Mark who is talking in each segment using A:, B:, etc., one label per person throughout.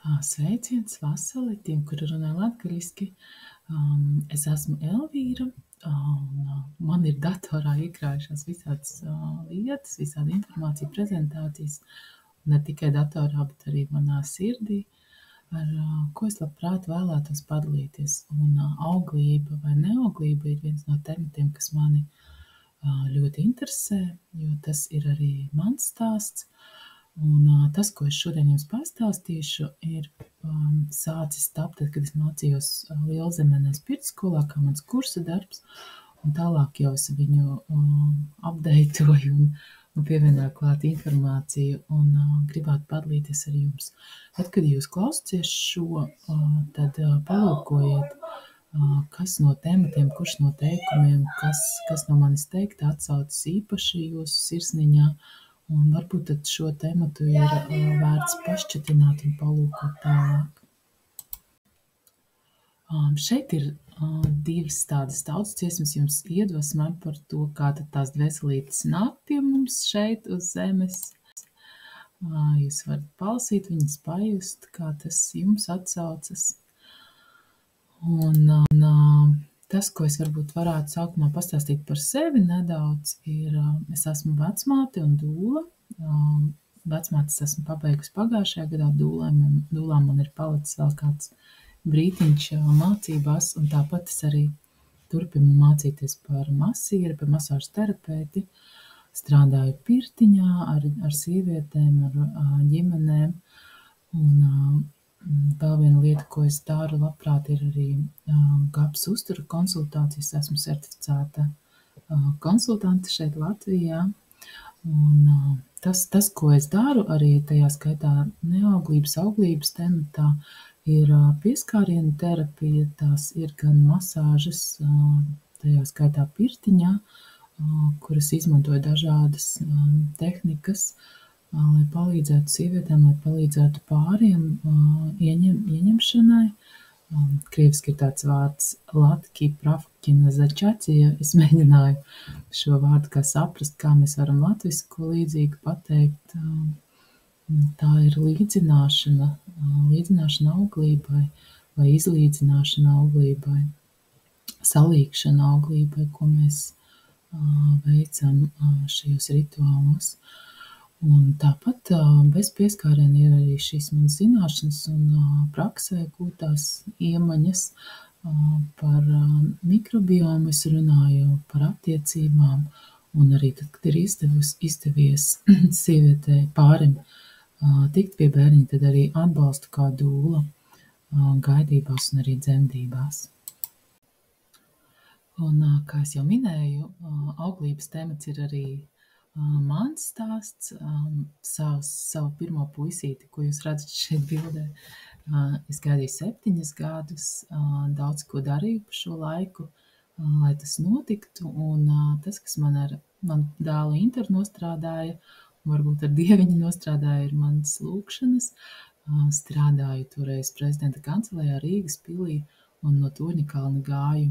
A: Sveiciens, Vasali, tiem, kuri runā latgaliski. Es esmu Elvīra, un man ir datorā iekrājušās visādas lietas, visāda informācija, prezentācijas, ne tikai datorā, bet arī manā sirdī, ar ko es labprāt vēlētos padalīties. Un auglība vai neauglība ir viens no tematiem, kas mani ļoti interesē, jo tas ir arī mans stāsts. Un tas, ko es šodien jums pastāstīšu, ir sācis tapt, tad, kad es mācījos Lielzemenēs pirtsskolā, kā mans kursa darbs, un tālāk jau es viņu updatēju un pievienoju klāt informāciju un gribētu padalīties ar jums. Tad, kad jūs klausāties šo, tad palūkojiet, kas no tematiem, kurš no teikumiem, kas no manis teikta atsaucas īpaši jūsu sirsniņā, un varbūt tad šo tematu ir vērts pašķetināt un palūkot tālāk. Šeit ir divas tādas tautsdziesmas jums iedvesmē par to, kā tad tās dvēselītes nāk pie mums šeit uz zemes. Jūs varat palasīt viņas, pajust, kā tas jums atsaucas. Un tas, ko es varbūt varētu sākumā pastāstīt par sevi nedaudz, ir, es esmu vecmāte un dūla. Vecmātes esmu pabeigusi pagājušajā gadā, dūlām man ir palicis vēl kāds brītiņš mācībās, un tāpat es arī turpinu mācīties par masieri, par masāžu terapeiti. Strādāju pirtiņā ar sievietēm, ar ģimenēm, un vēl viena lieta, ko es daru labprāt, ir arī GAPS uztura konsultācijas. Esmu certificēta konsultante šeit Latvijā. Un tas, ko es daru, arī tajā skaitā neauglības, auglības tematā, ir pieskārienu terapija. Tās ir gan masāžas, tajā skaitā pirtiņā, kuras izmantoja dažādas tehnikas, lai palīdzētu sievietēm, lai palīdzētu pāriem ieņemšanai. Krieviski ir tāds vārds latki pravkinazačacija. Es mēģināju šo vārdu kā saprast, kā mēs varam latvisku līdzīgi pateikt. Tā ir līdzināšana auglībai vai izlīdzināšana auglībai, salīgšana auglībai, ko mēs veicam šajos rituālos. Un tāpat bez pieskāriena ir arī šīs manas zināšanas un praksē gūtās iemaņas par mikrobiomu. Es runāju par attiecībām, un arī tad, kad ir izdevies sievietei pārim tikt pie bērniņa, tad arī atbalstu kā dūla gaidībās un arī dzemdībās. Un, kā es jau minēju, auglības temats ir arī mans stāsts. Savu pirmo puisīti, ko jūs redzat šeit bildē, es gaidīju 7 gadus, daudz ko darīju pa šo laiku, lai tas notiktu, un tas, kas man ar manu dēlu Interu nostrādāja, varbūt ar Dieviņu nostrādāja, ir manas lūkšanas. Strādāju toreiz prezidenta kancelējā Rīgas pilī, un no Torņakalna gāju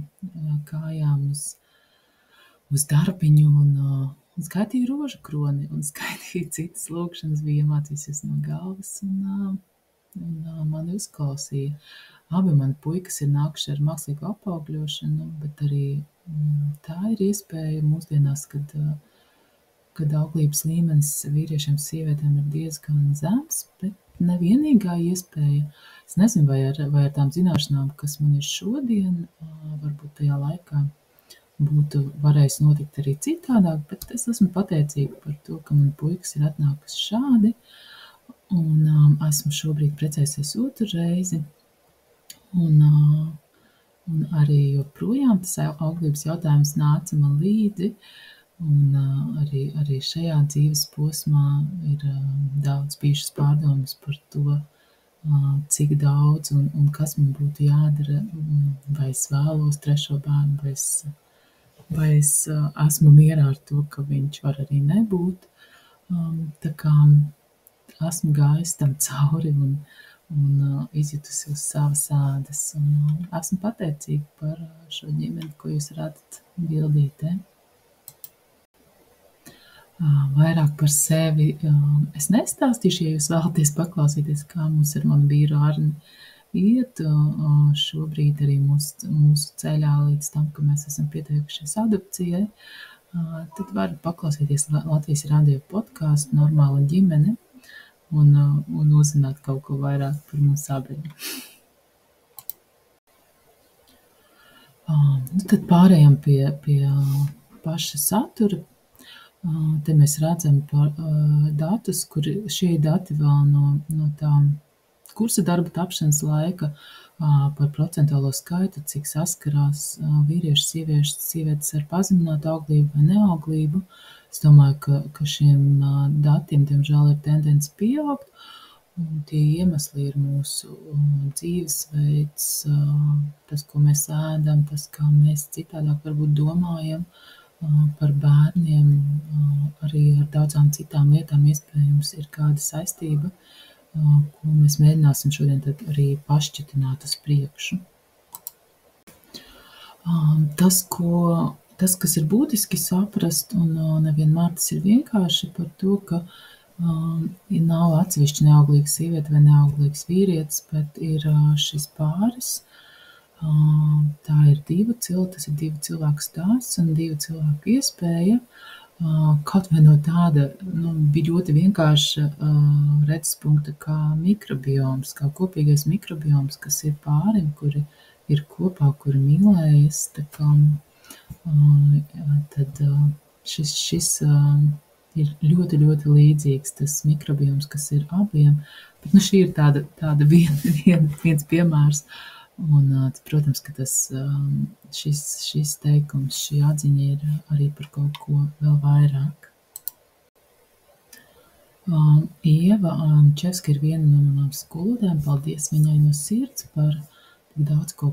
A: kājām uz darbiņu un skaitīju rožu kroni un skaitīju citas lūkšanas, bija iemācījusies no galvas un mani uzklausīja. Abi mani puikas ir nākuši ar mākslīgu apaugļošanu, bet arī tā ir iespēja mūsdienās, kad auglības līmenis vīriešiem, sievietēm ir diezgan zems, bet ne vienīgā iespēja. Es nezinu, vai ar tām zināšanām, kas man ir šodien, varbūt tajā laikā būtu varējis notikt arī citādāk, bet es esmu pateicīga par to, ka man puikas ir atnākusi šādi, un esmu šobrīd precējusies 2. reizi, un arī joprojām tas auglības jautājums nāca man līdzi, un arī šajā dzīves posmā ir daudz bijušas pārdomas par to, cik daudz un kas man būtu jādara, vai es vēlos 3. bērnu, vai es esmu mierā ar to, ka viņš var arī nebūt. Tā kā esmu gājis tam cauri un izjutusi uz savas ādas, un esmu pateicīga par šo ģimeni, ko jūs redzat bildītē. Vairāk par sevi es nestāstīšu, ja jūs vēlaties paklausīties, kā mums ar manu vīru Arni iet. Šobrīd arī mūsu ceļā līdz tam, ka mēs esam pieteikušies adopcijai, tad varat paklausīties Latvijas radio podcastu Normāla ģimene un uzzināt kaut ko vairāk par mums abiem. Tad pārējām pie paša satura. Te mēs redzam datus, kur šie dati vēl no tā kursa darba tapšanas laika par procentuālo skaitu, cik saskarās vīrieši, sievietes ar pazeminātu auglību vai neauglību. Es domāju, ka šiem datiem, diemžēl, ir tendence pieaugt, un tie iemesli ir mūsu dzīvesveids, tas, ko mēs ēdam, tas, kā mēs citādāk varbūt domājam par bērniem, arī ar daudzām citām lietām iespējams ir kāda saistība, ko mēs mēģināsim šodien tad arī pašķitināt uz priekšu. Tas, kas ir būtiski saprast, un nevienmēr tas ir vienkārši par to, ka nav atsevišķi neauglīga sieviete vai neauglīgs vīrietis, bet ir šis pāris. Tā ir tas ir divu cilvēku stāsts un divu cilvēku iespēja. Kaut vai no tāda bija ļoti vienkārša redzes punkta kā mikrobioms, kā kopīgais mikrobioms, kas ir pārim, kuri ir kopā, kuri mīlējas. Tad šis ir ļoti, ļoti līdzīgs tas mikrobioms, kas ir abiem. Bet šī ir tāda viens piemērs. Un, protams, ka šis teikums, šī atziņa ir arī par kaut ko vēl vairāk. Ieva Čevska ir viena no manām skolotājām. Paldies viņai no sirds par tik daudz ko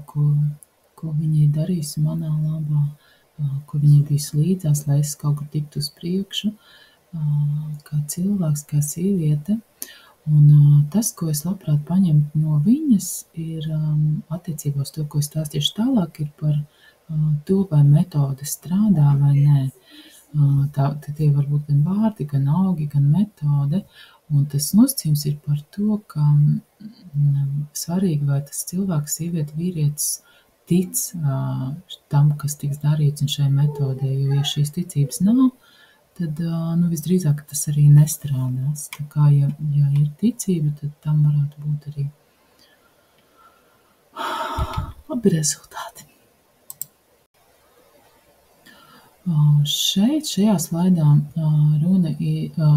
A: viņa ir darījusi manā labā, ko viņa ir bijusi līdzās, lai es kaut kur tiktu uz priekšu, kā cilvēks, kā sieviete. Un tas, ko es labprāt paņemtu no viņas, ir attiecībā uz to, ko es stāstīšu tālāk, ir par to, vai metode strādā vai nē. Tie var būt gan vārdi, gan augi, gan metode. Un tas nosacījums ir par to, ka svarīgi, vai tas cilvēks, sieviete, vīrietis tic tam, kas tiks darīts un šai metodē, jo ja šīs ticības nav, tad visdrīzāk tas arī nestrādās. Tā kā, ja ir ticība, tad tam varētu būt arī labi rezultāti. Šajā slaidā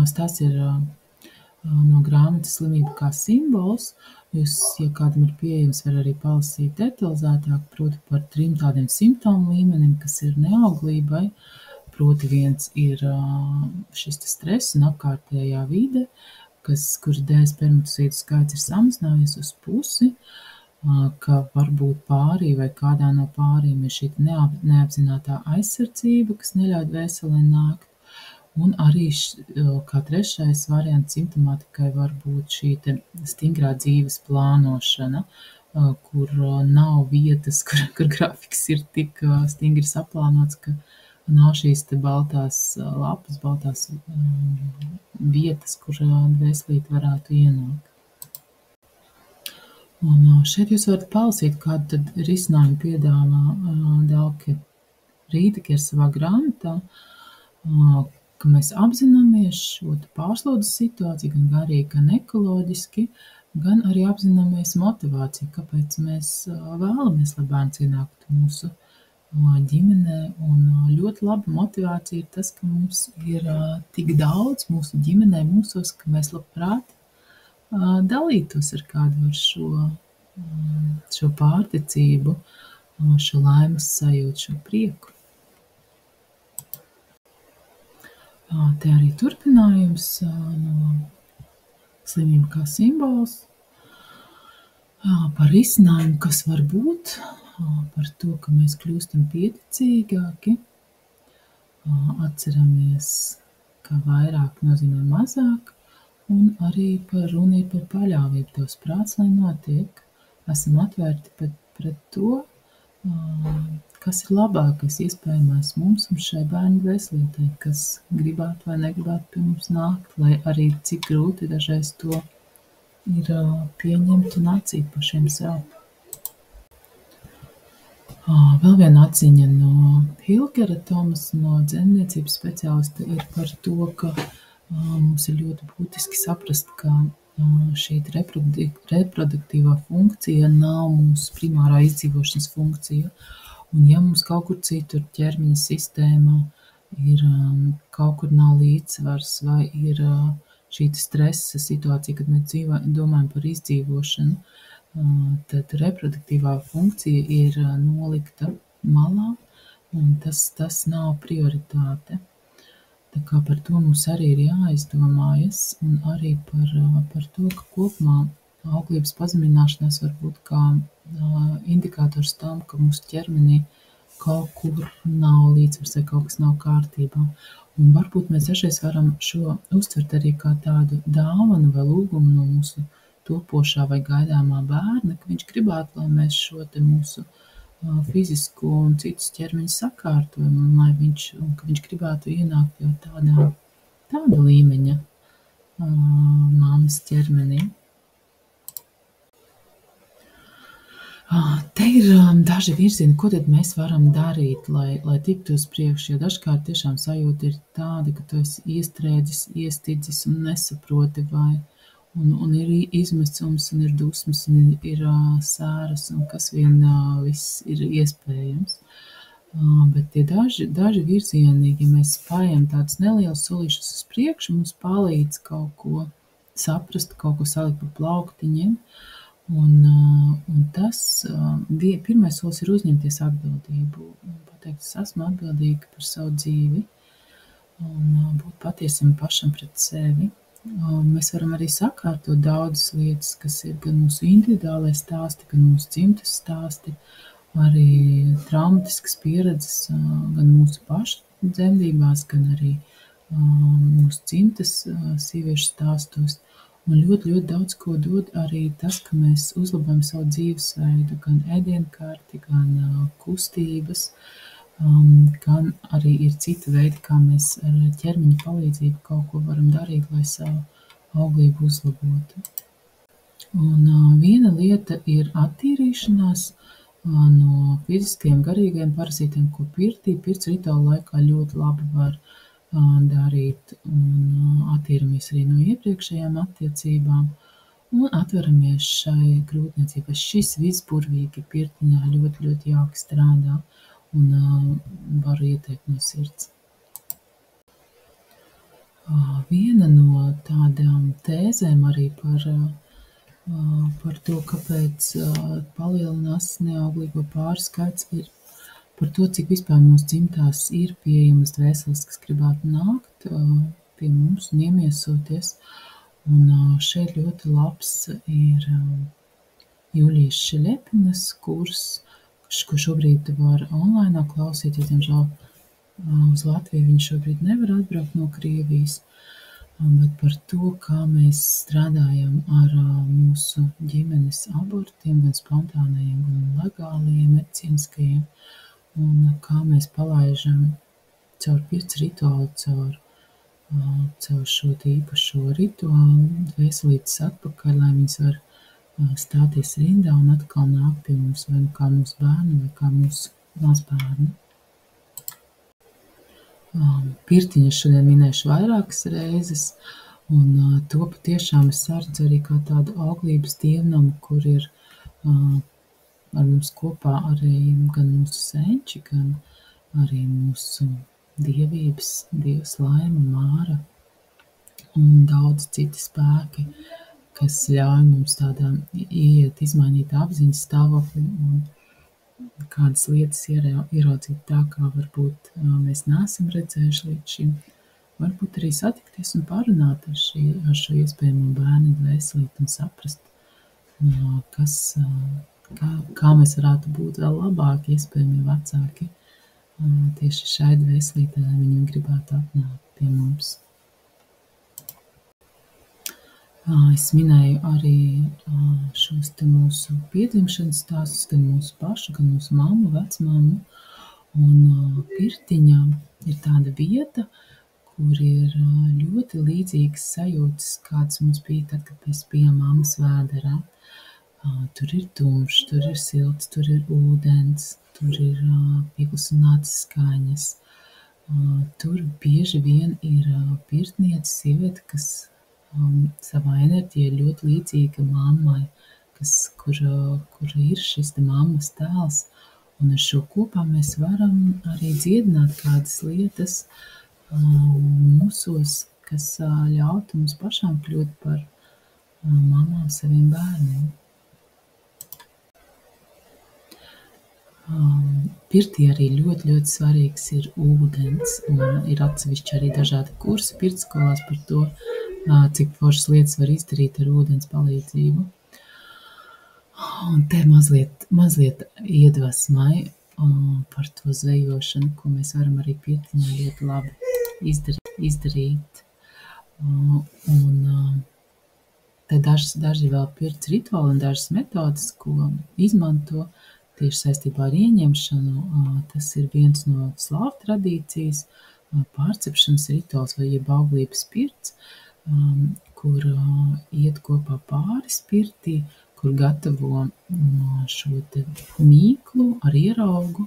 A: stāsts ir no grāmatas Slimība kā simbols. Jūs, ja kādam ir pieejams, var arī palasīt detalizētāk, proti par 3 tādiem simptomu līmenim, kas ir neauglībai. Proti viens ir šis stress un apkārtējā vide, kur dēļ spermatocītu skaits ir samazinājies uz pusi, ka varbūt pārī vai kādā no pāriem ir šī neapzinātā aizsardzība, kas neļauj dvēselē nākt. Un arī kā trešais variants simptomātikai var būt šī stingrā dzīves plānošana, kur nav vietas, kur grafiks ir tik stingri saplānots, ka nav šīs baltās lapas, baltās vietas, kur dvēselīte varētu ienākt. Un šeit jūs varat palasīt, kādu tad risinājumu piedāvā Dauke Rīdeke savā grāmatā, ka mēs apzināmies šo pārslodzes situāciju, gan garīgi, gan ekoloģiski, gan arī apzināmies motivāciju, kāpēc mēs vēlamies, lai bērns ienāktu mūsu ģimenē. Un ļoti laba motivācija ir tas, ka mums ir tik daudz mūsu ģimenē, mūsos, ka mēs labprāt dalītos ar kādu ar šo pārticību, šo laimes sajūtu, šo prieku. Te arī turpinājums no Slimība kā simbols, par risinājumu, kas var būt, par to, ka mēs kļūstam pieticīgāki, atceramies, ka vairāk nozīmē mazāk, un arī runa ir par paļāvību. Tavs prāts, lai notiek, esam atvērti pret to, kas ir labākais iespējamais mums un šai bērnu dvēselītei, kas gribētu vai negribētu pie mums nākt, lai arī cik grūti dažreiz to ir pieņemt un atzīt pašiem sev. Vēl viena atziņa no Hilgera Tomasa, no dzemdniecības speciālista, ir par to, ka mums ir ļoti būtiski saprast, ka šī reproduktīvā funkcija nav mūsu primārā izdzīvošanas funkcija. Un ja mums kaut kur citur ķermeņa sistēmā ir kaut kur nav līdzsvars vai ir šī stresa situācija, kad mēs domājam par izdzīvošanu, tad reproduktīvā funkcija ir nolikta malā, un tas nav prioritāte. Tā kā par to mums arī ir jāizdomājas, un arī par to, ka kopumā auglības pazemināšanās var būt kā indikators tam, ka mūsu ķermenī kaut kur nav līdzsvars vai kaut kas nav kārtībā. Un varbūt mēs dažreiz varam šo uztvert arī kā tādu dāvanu vai lūgumu no mūsu topošā vai gaidāmā bērna, ka viņš gribētu, lai mēs šo te mūsu fizisko un citus ķermeņus sakārtojam, un ka viņš gribētu ienākt jau tāda līmeņa mammas ķermenī. Te ir daži virzieni, ko tad mēs varam darīt, lai tiktu uz priekšu, jo dažkārt tiešām sajūta ir tāda, ka tu esi iestrēdzis, iestidzis un nesaproti, un ir izmisums, un ir dusmas, un ir sēras, un kas vien viss ir iespējams. Bet tie daži virzieni, ja mēs spējam tādus nelielus solīšus uz priekšu, mums palīdz kaut ko saprast, kaut ko salikt pa plauktiņiem. Un tas pirmais solis ir uzņemties atbildību un pateikt, es esmu atbildīga par savu dzīvi un būt patiesam pašam pret sevi. Mēs varam arī sakārtot daudzas lietas, kas ir gan mūsu individuālai stāsti, gan mūsu dzimtes stāsti, arī traumatiskas pieredzes, gan mūsu pašu dzemdībās, gan arī mūsu dzimtes sieviešu stāstos. Un ļoti, ļoti daudz ko dod arī tas, ka mēs uzlabojam savu dzīvesveidu, gan ēdienkarti, gan kustības, gan arī ir cita veida, kā mēs ar ķermeņa palīdzību kaut ko varam darīt, lai savu auglību uzlabotu. Un viena lieta ir attīrīšanās no fiziskajiem, garīgajiem parazītiem, ko pirts rituāla laikā ļoti labi var darīt, un attīramies arī no iepriekšējām attiecībām, un atveramies šai grūtniecībai. Šis viss burvīgi pirtiņā ļoti, ļoti jauki strādā, un varu ieteikt no sirds. Viena no tādām tēzēm arī par to, kāpēc palielinās neauglīgo pāru skaits, ir par to, cik vispār mūsu dzimtās ir pieejamas dvēseles, kas gribētu nākt pie mums un iemiesoties. Un šeit ļoti labs ir Julijas Šeļepinas kurs, ko šobrīd var online klausīties. Diemžēl uz Latviju viņš šobrīd nevar atbraukt no Krievijas, bet par to, kā mēs strādājam ar mūsu ģimenes abortiem, gan spontānajiem, gan legālajiem, medicīniskajiem, un kā mēs palaižam caur pirts rituālu, caur šo īpašo rituālu dvēselītes atpakaļ, lai viņas var stāties rindā un atkal nāk pie mums, vai nu kā mūsu bērni, vai kā mūsu mazbērni. Pirtiņas šodien minēšu vairākas reizes, un to patiešām es saredzu arī kā tādu auglības dievnamu, kur ir ar mums kopā arī gan mūsu senči, gan arī mūsu dievības, Dievs Laima, Māra un daudz citi spēki, kas ļauj mums tādā ieiet, izmainīt apziņas stāvokli un kādas lietas ieraudzīt tā, kā varbūt mēs neesam redzējuši līdz šim. Varbūt arī satikties un parunāt ar šo iespējamo bērnu dvēselīti un saprast, kā mēs varētu būt vēl labāki, iespējami vecāki tieši šai dvēselītei, lai viņam gribētu atnākt pie mums. Es minēju arī šos te mūsu piedzimšanas stāstus, gan mūsu pašu, gan mūsu mammu, vecmammu, Un pirtiņā ir tāda vieta, kur ir ļoti līdzīgas sajūtas, kādas mums bija tad, kad mēs bijām mammas vēderā. Tur ir tumšs, tur ir silts, tur ir ūdens, tur ir pieklusinātas skaņas. Tur bieži vien ir pirtniece, sieviete, kas savā enerģijā ir ļoti līdzīga mammai, kura ir šis te mammas tēls. Un ar šo kopā mēs varam arī dziedināt kādas lietas mūsos, kas ļautu mums pašām kļūt par mamām saviem bērniem. Pirtī arī ļoti, ļoti svarīgs ir ūdens, un ir atsevišķi arī dažādi kursi pirtsskolās par to, cik foršas lietas var izdarīt ar ūdens palīdzību. Un te mazliet iedvesmai par to zvejošanu, ko mēs varam arī pirtiņā ļoti labi izdarīt. Un te daži vēl pirts rituāli un dažas metodas, ko izmanto tieši saistībā ar ieņemšanu. Tas ir viens no slāvu tradīcijas, pārcepšanas rituāls vai jeb auglības pirts, kur iet kopā pāris pirtī, kur gatavo šo te mīklu ar ieraugu,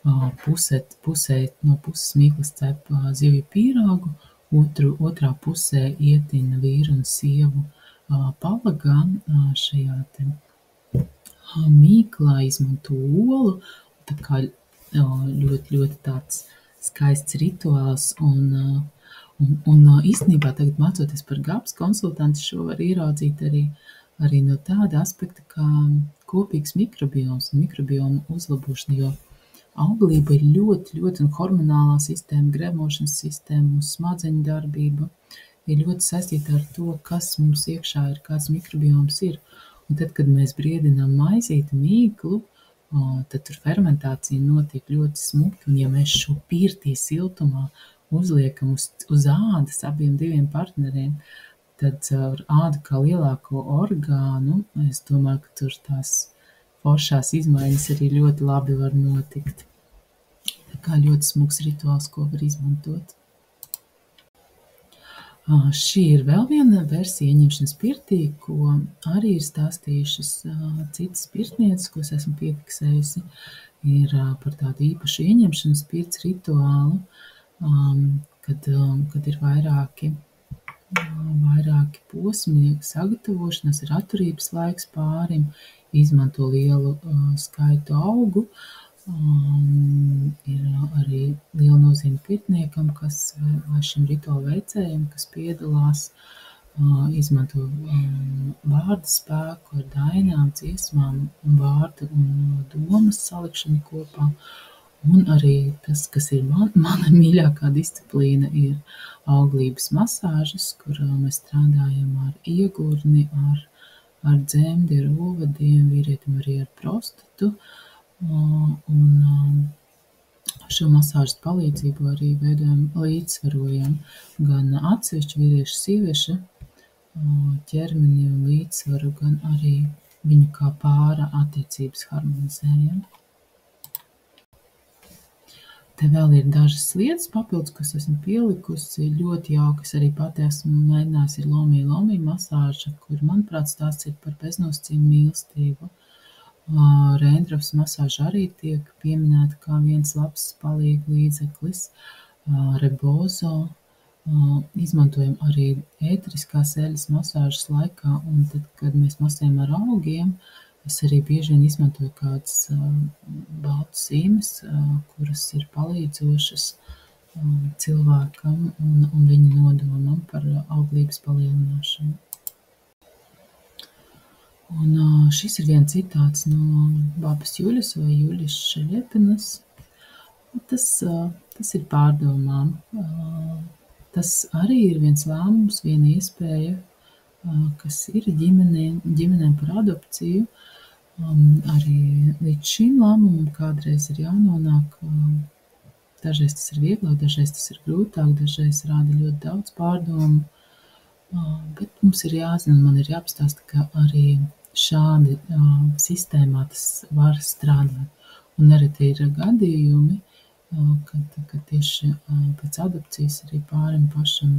A: no puses mīklas cep zivju pīrāgu, otrā pusē ietina vīru un sievu palagā šajā te mīklā, izmanto olu, tā kā ļoti, ļoti tāds skaists rituāls, un īstenībā tagad mācoties par GAPS konsultanti šo var ieraudzīt arī no tāda aspekta kā kopīgs mikrobioms un mikrobioma uzlabošana, jo auglība ir ļoti, ļoti, un hormonālā sistēma, gremošanas sistēma, mūsu smadzeņu darbība ir ļoti saistīta ar to, kas mums iekšā ir, kāds mikrobioms ir. Un tad, kad mēs briedinām maizīti mīklu, tad tur fermentācija notiek ļoti smuki, un ja mēs šo pirtī siltumā uzliekam uz ādas abiem diviem partneriem, tad caur ādu kā lielāko orgānu, es domāju, ka tur tās foršās izmaiņas arī ļoti labi var notikt. Tā kā ļoti smuks rituāls, ko var izmantot. Šī ir vēl viena versija ieņemšanas pirtī, ko arī ir stāstījušas citas pirtnieces, ko es esmu piefiksējusi, ir par tādu īpašu ieņemšanas pirts rituālu, kad ir vairāki posmi sagatavošanās, ir atturības laiks pārim, izmanto lielu skaitu augu, ir arī liela nozīme pirtniekam, vai šim rituālu veicējam, kas piedalās, izmanto vārda spēku ar dainām, dziesmām, vārdu un domas salikšanu kopā. Un arī tas, kas ir mana mīļākā disciplīna, ir auglības masāžas, kur mēs strādājam ar iegurni, ar dzemdi, ar ovadiem, vīrietim arī ar prostatu. Un šo masāžas palīdzību arī līdzsvarojam gan atsevišķu vīriešu, sieviešu ķermeni un līdzsvaru, gan arī viņu kā pāra attiecības harmonizējam. Te vēl ir dažas lietas papildus, kas esmu pielikusi, ļoti jauki. Es arī pati esmu mēģinājusi, ir Lomi masāža, kur, manuprāt, stāsts ir par beznosacījumu mīlestību. Reindrafs masāža arī tiek pieminēta kā viens labs palīga līdzeklis. Rebozo izmantojam arī ēteriskās eļas masāžas laikā, un tad, kad mēs masējam ar augiem, es arī bieži vien izmantoju kādas baltas zīmes, kuras ir palīdzošas cilvēkam un viņa nodomam par auglības palielināšanu. Un šis ir viens citāts no babas Juļas vai Juļas Šeļepinas. Tas ir pārdomām. Tas arī ir viens lēmums, viena iespēja, kas ir ģimenēm par adopciju. Arī līdz šim lēmumam kādreiz ir jānonāk. Dažreiz tas ir vieglāk, dažreiz tas ir grūtāk, dažreiz rāda ļoti daudz pārdomu. Bet mums ir jāzina, man ir jāpastāsta, ka arī šādi sistēmā tas var strādāt. Un arī te ir gadījumi, kad tieši pēc adopcijas arī pārim pašam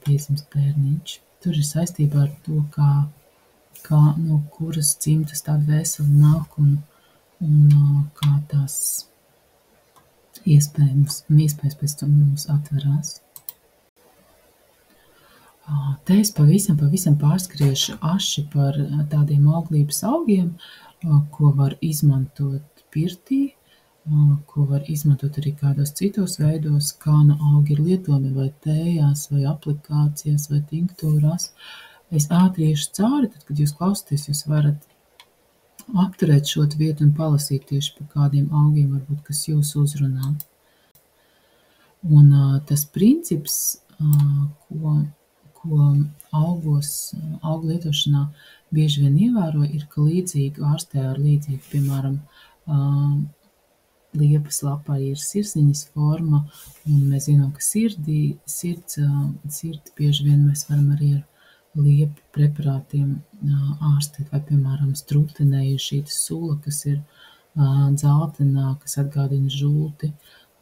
A: piedzimst bērniņš. Tur ir saistībā ar to, kā no kuras dzimtas tā dvēsele nāk un kā tās iespējas pēc tam mums atverās. Te es pavisam pārskriešu aši par tādiem auglības augiem, ko var izmantot pirtī, ko var izmantot arī kādos citos veidos, kā nu augi ir lietojami vai tējās, vai aplikācijās, vai tinktūrās. Es ātri iešu cauri, tad, kad jūs klausāties, jūs varat apturēt šo vietu un palasīt tieši par kādiem augiem, varbūt, kas jūs uzrunā. Un tas princips, ko augu lietošanā bieži vien ievēro, ir, ka līdzīgi ārstē ar līdzīgu, piemēram, liepas lapā ir sirsniņas forma, un mēs zinām, ka sirdi bieži vien mēs varam arī ar liepu preparātiem ārstēt, vai, piemēram, strutenē ir šī sula, kas ir dzeltenā, kas atgādina žulti,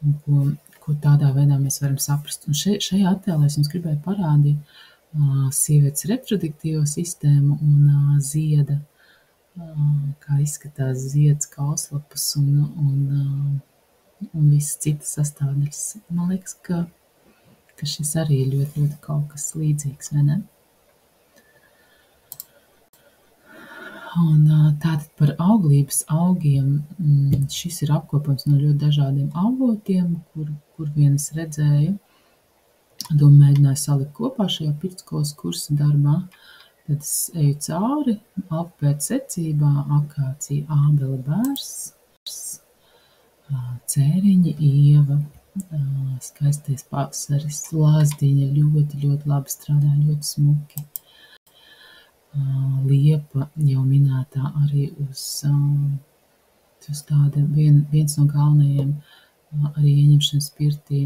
A: un ko tādā veidā mēs varam saprast. Un šajā attēlā es jums gribēju parādīt sievietes reproduktīvo sistēmu un zieda, kā izskatās zieds, kauslapas un visas citas sastāvdaļas. Man liekas, ka šis arī ir ļoti, ļoti kaut kas līdzīgs, vai ne? Un tātad par auglības augiem, šis ir apkopams no ļoti dažādiem avotiem, kur vienas redzēju, to mēģināju salikt kopā šajā pirmsskolas kursa darbā. Tad es eju cauri, alfabēta secībā, akācija, ābele, bērs, cēriņa, ieva, skaistais pavasaris, lāzdiņa ļoti, ļoti labi strādā, ļoti smuki. Liepa jau minētā arī uz tāda viens no galvenajiem arī ieņemšanas pirtī,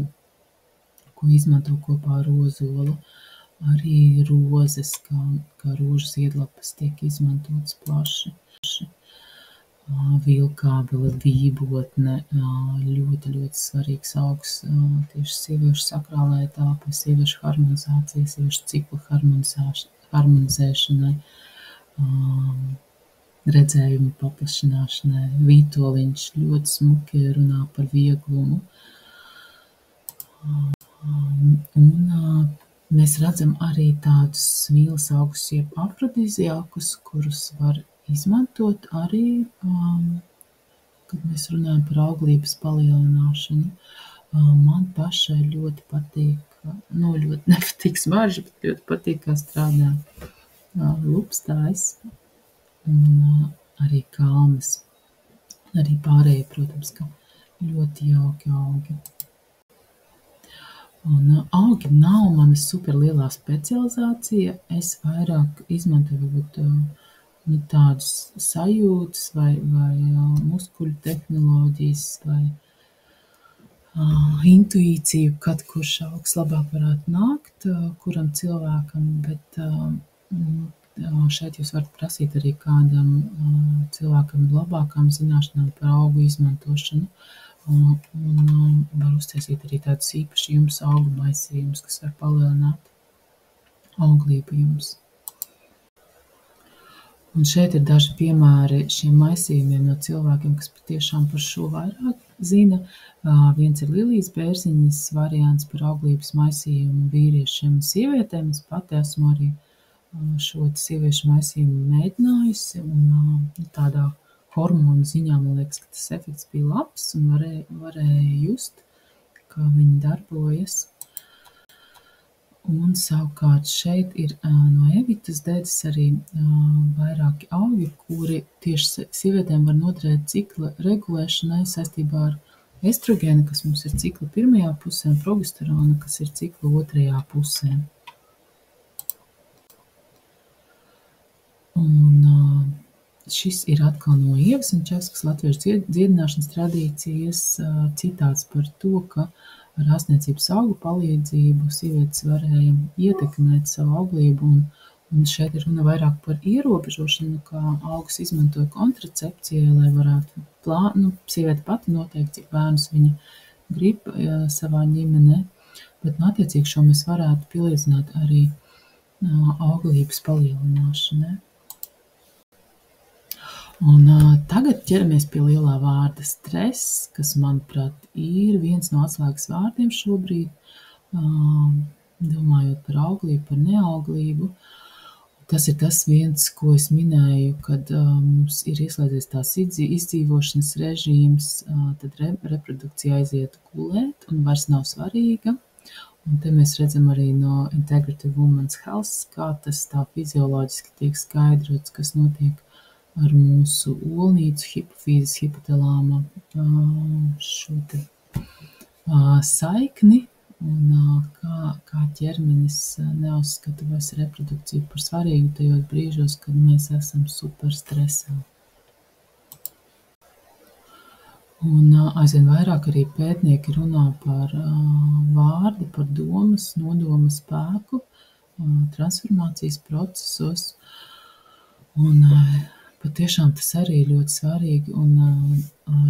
A: ko izmanto kopā ar ozolu. Arī rozes, kā rožu ziedlapas, tiek izmantotas plaši. Vilkābele, vībotne, ļoti, ļoti svarīgs augs tieši sieviešu sakrālajai telpai, sieviešu harmonizācijai, sieviešu ciklu harmonizēšanai, redzējumu paplašināšanai. Vītoliņš ļoti smuki runā par vieglumu. Un mēs redzam arī tādus mīlas augus, jeb afrodiziākus, kurus var izmantot arī, kad mēs runājam par auglības palielināšanu. Man pašai ļoti patīk, ļoti nepatīk smarža, bet ļoti patīk, kā strādā lupstājs un arī kalmes. Arī pārējie, protams, ka ļoti jauki augi. Un augi nav mana super lielā specializācija. Es vairāk izmantoju varbūt tādus sajūtas vai muskuļu tehnoloģijas vai intuīciju, kad kurš augs labāk varētu nākt, kuram cilvēkam, bet šeit jūs varat prasīt arī kādam cilvēkam labākām zināšanām par augu izmantošanu. Un var uztaisīt arī tādus īpaši jums augu maisījumus, kas var palielināt auglību jums. Un šeit ir daži piemēri šiem maisījumiem no cilvēkiem, kas patiešām par šo vairāk zina. Viens ir Lilijas Bērziņas variants par auglības maisījumu vīriešiem un sievietēm. Es pati esmu arī šo sieviešu maisījumu mēģinājusi un tādā hormonu ziņā, man liekas, ka tas efekts bija labs un varēja just, kā viņi darbojas. Un savukārt šeit ir no Evitas dedzes arī vairāki augi, kuri tieši sievietēm var noderēt cikla regulēšanai saistībā ar estrogēnu, kas mums ir cikla pirmajā pusē, un progesteronu, kas ir cikla otrajā pusē. Un šis ir atkal no Ievas Jančevskas latviešu dziedināšanas tradīcijas citāts par to, ka ar ārstniecības augu palīdzību sievietes varēja ietekmēt savu auglību, un šeit ir runa vairāk par ierobežošanu, kā augus izmantoja kontracepcijai, lai varētu sieviete pati noteikt, cik bērnus viņa grib savā ģimenē, bet, attiecīgi, šo mēs varētu pielīdzināt arī auglības palielināšanai. Un tagad ķeramies pie lielā vārda stress, kas, manuprāt, ir viens no atslēgas vārdiem šobrīd, domājot par auglību, par neauglību. Tas ir tas viens, ko es minēju, kad mums ir ieslēdzies tās izdzīvošanas režīms, tad reprodukcija aiziet gulēt un vairs nav svarīga. Un te mēs redzam arī no Integrative Women's Health, kā tas tā fizioloģiski tiek skaidrots, kas notiek ar mūsu olnīcu, hipofīzes, hipotalāma šo te saikni, un kā ķermenis neuzskata vairs reprodukciju par svarīgu tajos brīžos, kad mēs esam super stresā. Un aizvien vairāk arī pētnieki runā par vārdu, par domas, nodoma spēku, transformācijas procesos, un patiešām tas arī ir ļoti svarīgi, un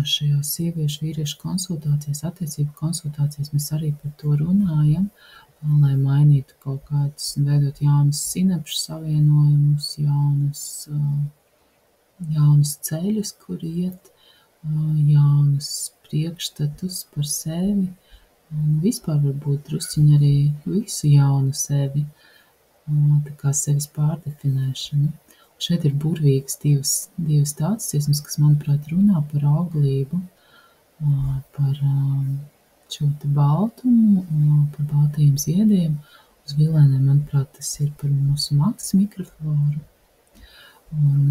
A: šajās sieviešu vīriešu konsultācijās, attiecību konsultācijās mēs arī par to runājam, lai mainītu kaut kādus, veidot jaunas sinapšu savienojumus, jaunus ceļus, kur iet, jaunus priekšstatus par sevi, un vispār varbūt drusciņi arī visu jaunu sevi, tā kā sevis pārdefinēšanu. Šeit ir burvīgas divas tādas dziesmas, kas, manuprāt, runā par auglību, par šo te baltumu, par baltajiem ziediem. Uz vilēniem, manuprāt, tas ir par mūsu maksas mikrofloru. Un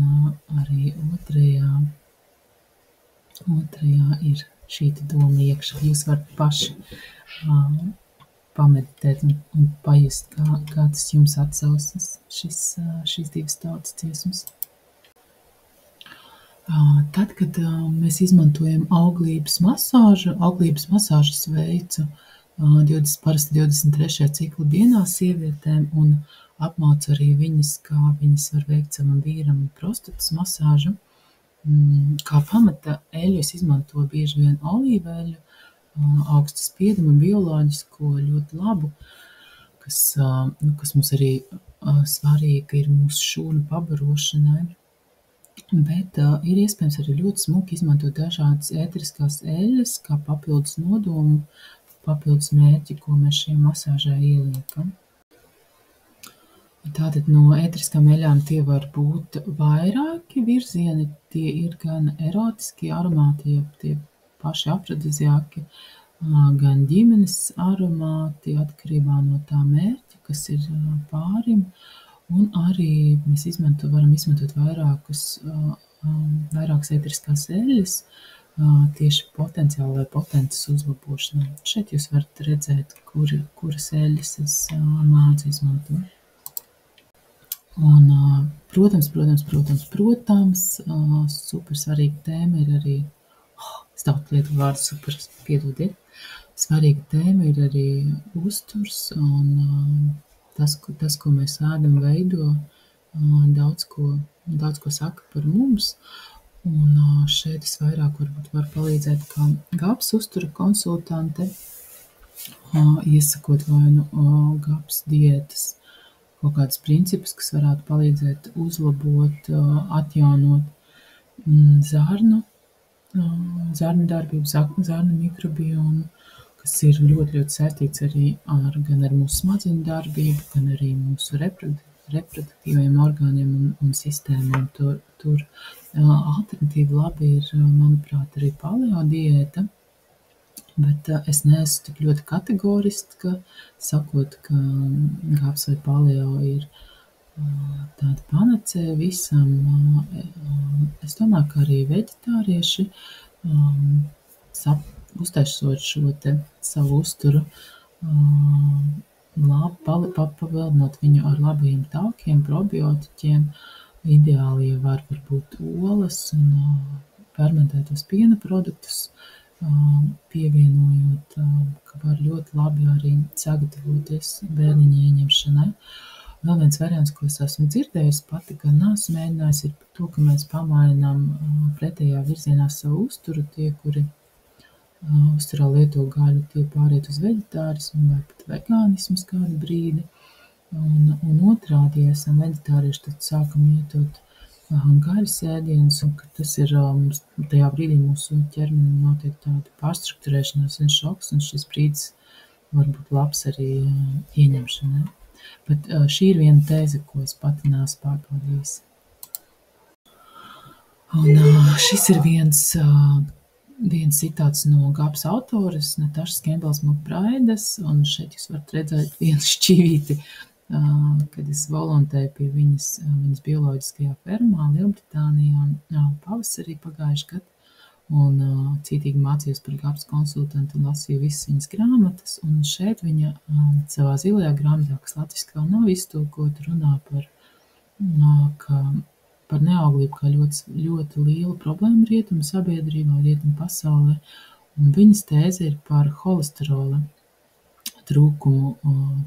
A: arī otrajā ir šī doma iekšā. Jūs varat paši pameditēt un pajust, kā tas jums atsaucas, šīs divas tautas dziesmas. Tad, kad mēs izmantojam auglības masāžas veicu parasti 23. cikla dienā sievietēm un apmācu arī viņas, kā viņas var veikt savam vīram prostatas masāžu. Kā pamata eļu es izmantoju bieži vien olīveļu, augsta spieduma, bioloģisko, ļoti labu, kas mums arī svarīga ir mūsu šūnu pabarošanai. Bet ir iespējams arī ļoti smuki izmantot dažādas ēteriskās eļas, kā papildus nodomu, papildus mērķi, ko mēs šajā masāžā ieliekam. Tātad no ēteriskām eļām tie var būt vairāki virzieni, tie ir gan erotiski aromāti, tie paši afrodiziāki, gan ģimenes aromāti atkarībā no tā mērķa, kas ir pārim, un arī mēs varam izmantot vairākas ēteriskās eļas tieši potenciāli vai potences uzlabošanai. Šeit jūs varat redzēt, kuras eļas es mācu izmantot. Un, protams, super svarīga tēma ir arī, es daudz lietu vārdu super, piedodiet, svarīga tēma ir arī uzturs, un tas, ko mēs ēdam, veido daudz ko saka par mums, un šeit es vairāk varbūt varu palīdzēt kā GAPS uztura konsultante, iesakot vai nu GAPS diētas, kaut kādus principus, kas varētu palīdzēt uzlabot, atjaunot zarnu darbību, zarnu mikrobiomu, kas ir ļoti, ļoti saistīts arī gan ar mūsu smadzeņu darbību, gan arī mūsu reproduktīvajiem orgāniem un sistēmām. Tur alternatīva labi ir, manuprāt, arī paleo diēta, bet es neesmu tik ļoti kategoriska, sakot, ka GAPS vai paleo ir tāda panacēja visam. Es domāju, ka arī veģetārieši, uztaisot šo te savu uzturu, pavēlinot viņu ar labajiem taukiem, probiotiķiem, ideāli var varbūt olas un fermentētos piena produktus, pievienojot, ka var ļoti labi arī sagatavoties bērniņa ieņemšanai. Vēl viens variants, ko es esmu dzirdējusi pati, gan neesmu mēģinājusi, ir to, ka mēs pamainām pretējā virzienā savu uzturu, tie, kuri uzturā lieto gaļu, tie pāriet uz veģetārismu vai pat vegānismu uz kādu brīdi. Un otrādi, ja esam veģetārieši, tad sākam lietot gaļas ēdienus, un ka tas ir tajā brīdī mūsu ķermenim notiek tāda pārstrukturēšanās, viens šoks, un šis brīdis var būt labs arī ieņemšanai. Bet šī ir viena tēze, ko es pati neesmu pārbaudījusi. Un šis ir viens citāts no Gabs autores, Natašas Kembels Makbraidas, un šeit jūs varat redzēt vienu šķīvīti, kad es volontēju pie viņas bioloģiskajā fermā Lielbritānijā pavasarī pagājuši gadu, un cītīgi mācījos par Gabs konsultantu un lasīju visas viņas grāmatas, un šeit viņa savā zilajā grāmatā, kas latviski vēl nav iztulkota, runā par neauglību kā ļoti lielu problēmu rietumu sabiedrībā, rietumu pasaulē, un viņas tēze ir par holesterola trūkumu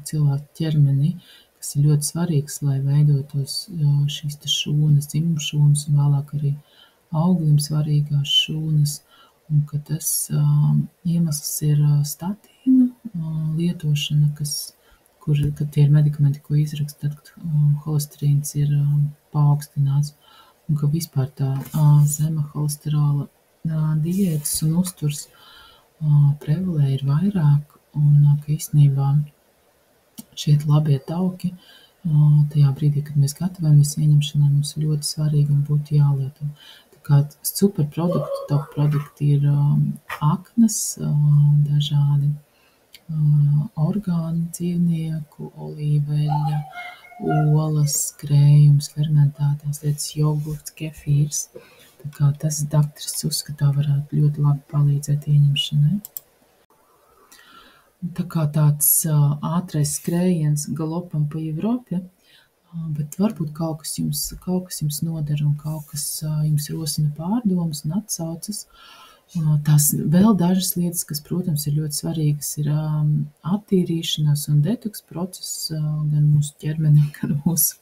A: cilvēku ķermenī, kas ir ļoti svarīgs, lai veidotos šīs šūnas, dzimumšūnas un vēlāk arī auglim svarīgās šūnas, un ka tas iemesls ir statīnu lietošana, kad tie ir medikamenti, ko izraksta, tad, kad holesterīns ir paaugstināts, un ka vispār tā zema holesterola diētas un uzturs prevalē ir vairāk, un ka īstenībā šie labie tauki tajā brīdī, kad mēs gatavojamies ieņemšanai, mums ir ļoti svarīgi un būtu jālieto. Tā kā superprodukti, top produkti ir aknas, dažādi orgāni dzīvnieku, olīveļa, olas, krējums, fermentētās lietas, jogurts, kefīrs. Tā kā tas dakteris uzskatā varētu ļoti labi palīdzēt ieņemšanai. Tā kā tāds ātrais skrējiens galopam pa Eiropai, bet varbūt kaut kas jums noder un kaut kas jums rosina pārdomas un atsaucas. Tās vēl dažas lietas, kas, protams, ir ļoti svarīgas, ir attīrīšanās un detoks process gan mūsu ķermenim, gan mūsu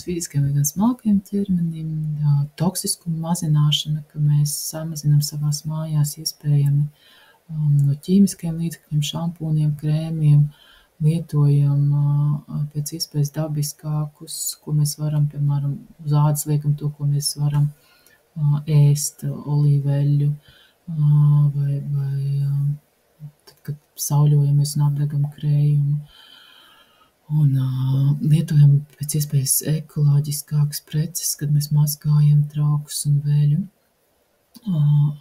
A: fiziskajam, gan smalkajam ķermenim, toksiskumu mazināšana, ka mēs samazinām savās mājās iespējami no ķīmiskajiem līdzekļiem, šampūniem, krēmiem, lietojam pēc iespējas dabiskākus, ko mēs varam, piemēram, uz ādas liekam to, ko mēs varam ēst, olīveļu, vai tad, kad sauļojamies un apdegam krējumu. Un lietojam pēc iespējas ekoloģiskākas preces, kad mēs mazgājam traukus un veļu.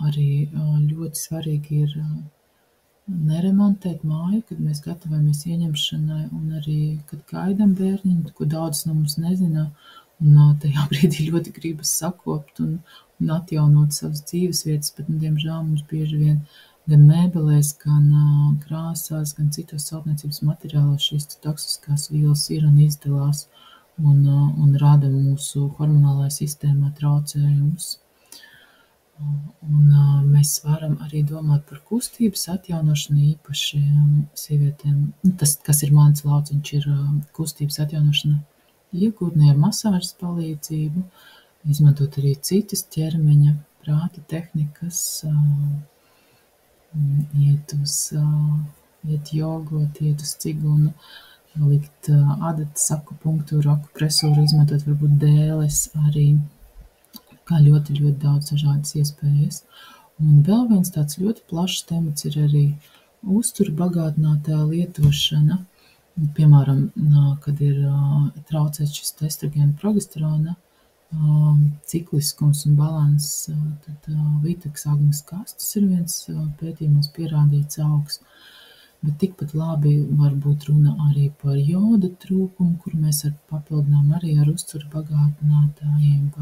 A: Arī ļoti svarīgi ir neremontēt māju, kad mēs gatavojamies ieņemšanai, un arī, kad gaidām bērniņu, ko daudz no mums nezina, un tajā brīdī ļoti gribas sakopt un atjaunot savas dzīvesvietas, bet, diemžēl, mums bieži vien gan mēbelēs, gan krāsās, gan citos celtniecības materiālos šīs toksiskās vielas ir un izdalās un rada mūsu hormonālajā sistēmā traucējumus. Un mēs varam arī domāt par kustības atjaunošanu, īpaši sievietēm. Tas, kas ir mans lauciņš, ir kustības atjaunošana iegūtnē ar masāžas palīdzību, izmantot arī citas ķermeņa, prāta tehnikas, iet jogot, iet uz cigunu, likt adatas akupunktūru, akupresūru, izmantot varbūt dēles arī, kā ļoti, ļoti daudz dažādas iespējas. Un vēl viens tāds ļoti plašs temats ir arī uzturu bagātinātā lietošana. Piemēram, kad ir traucēts šis estrogēna progesterona cikliskums un balanss, tad Vitekas Agnes Kastas ir viens pētījumos pierādīts augs. Bet tikpat labi var būt runa arī par joda trūkumu, kur mēs papildinām arī ar uzturu bagātinātājiem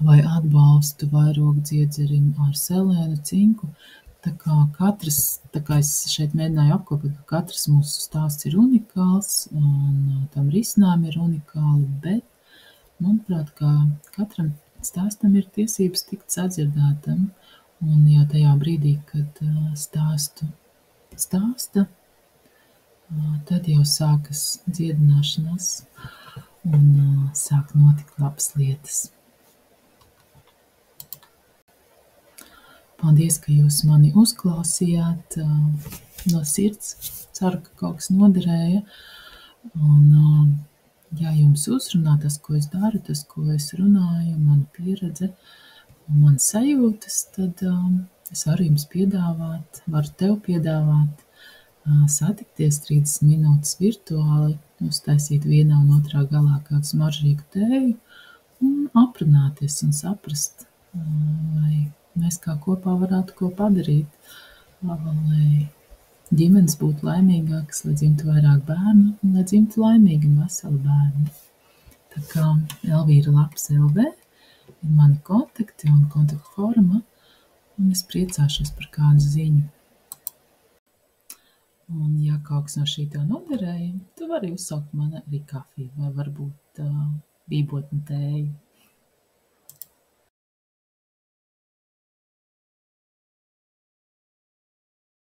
A: vai atbalstu vairogdziedzerim ar selēnu, cinku. Tā kā es šeit mēģināju apkopot, ka katrs mūsu stāsts ir unikāls un tam risinājumi ir unikāli, bet, manuprāt, ka katram stāstam ir tiesības tikt sadzirdētam, un jau tajā brīdī, kad stāsta, tad jau sākas dziedināšanās un sāk notikt labas lietas. Paldies, ka jūs mani uzklausījāt no sirds. Ceru, ka kaut kas noderēja. Un, ja jums uzrunā tas, ko es daru, tas, ko es runāju, mana pieredze un manas sajūtas, tad es varu jums piedāvāt, varu tev piedāvāt satikties 30 minūtes virtuāli, uztaisīt vienā un otrā galā kādu smaržīgu tēju un aprunāties un saprast, vai mēs kā kopā varētu ko padarīt, lai ģimenes būtu laimīgākas, lai dzimtu vairāk bērnu un lai dzimtu laimīgi un veseli bērni. Tā kā Elvīra Laps LV ir mani kontakti un kontaktu forma, un es priecāšos par kādu ziņu. Un, ja kaut kas no šī tev noderēja, tu vari uzsaukt mani arī kafiju vai varbūt bībotni tēju.